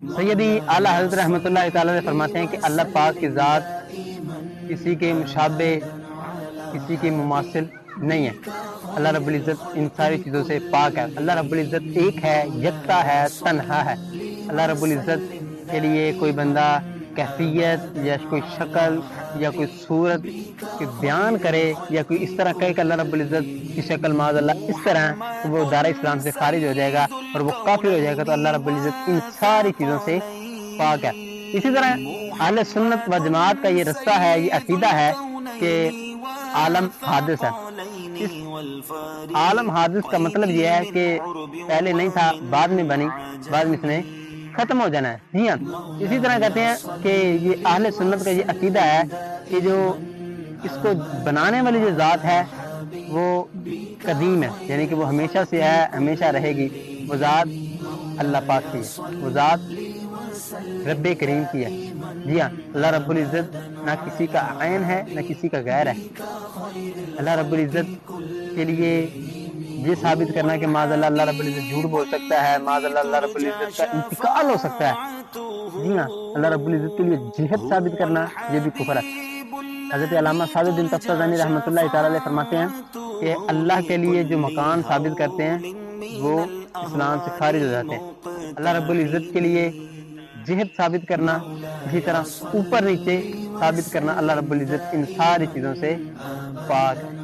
سیدی اعلیٰ حضرت رحمۃ اللہ تعالی علیہ فرماتے ہیں کہ اللہ پاک کی ذات کسی کے مشابہ، کسی کے مماثل نہیں ہے۔ اللہ رب العزت ان ساری چیزوں سے پاک ہے۔ اللہ رب العزت ایک ہے، یکتا ہے، تنہا ہے۔ اللہ رب العزت کے لیے کوئی بندہ کیفیت یا کوئی شکل یا کوئی صورت کی بیان کرے یا کوئی اس طرح کہے کہ اللہ رب العزت کی شکل معاذ اللہ اس طرح ہے، تو وہ دار اسلام سے خارج ہو جائے گا اور وہ کافر ہو جائے گا۔ تو اللہ رب العزت ان ساری چیزوں سے پاک ہے۔ اسی طرح اہل سنت و جماعت کا یہ رستہ ہے، یہ عقیدہ ہے کہ عالم حادث ہے۔ اس عالم حادث کا مطلب یہ ہے کہ پہلے نہیں تھا، بعد میں بنی، بعد میں اس نے ختم ہو جانا ہے۔ جی ہاں، اسی طرح کہتے ہیں کہ یہ اہل سنت کا یہ عقیدہ ہے کہ جو اس کو بنانے والی جو ذات ہے وہ قدیم ہے، یعنی کہ وہ ہمیشہ سے ہے، ہمیشہ رہے گی۔ وہ ذات اللہ پاک کی ہے، وہ ذات رب کریم کی ہے۔ جی ہاں، اللہ رب العزت نہ کسی کا عین ہے نہ کسی کا غیر ہے۔ اللہ رب العزت کے لیے یہ ثابت کرنا کہ معاذ اللہ اللہ رب العزت جھوٹ بول سکتا ہے، معاذ اللہ اللہ رب العزت کا انتقال ہو سکتا ہے، جی ہاں، اللہ رب العزت کے لیے جہت ثابت کرنا یہ بھی کفر ہے۔ حضرت علامہ سعد بن تفتازانی رحمۃ اللہ تعالی علیہ فرماتے ہیں کہ اللہ کے لیے جو مکان ثابت کرتے ہیں وہ اسلام سے خارج ہو جاتے ہیں۔ اللہ رب العزت کے لیے جہت ثابت کرنا، اسی طرح اوپر نیچے ثابت کرنا، اللہ رب العزت ان ساری چیزوں سے پاک ہے۔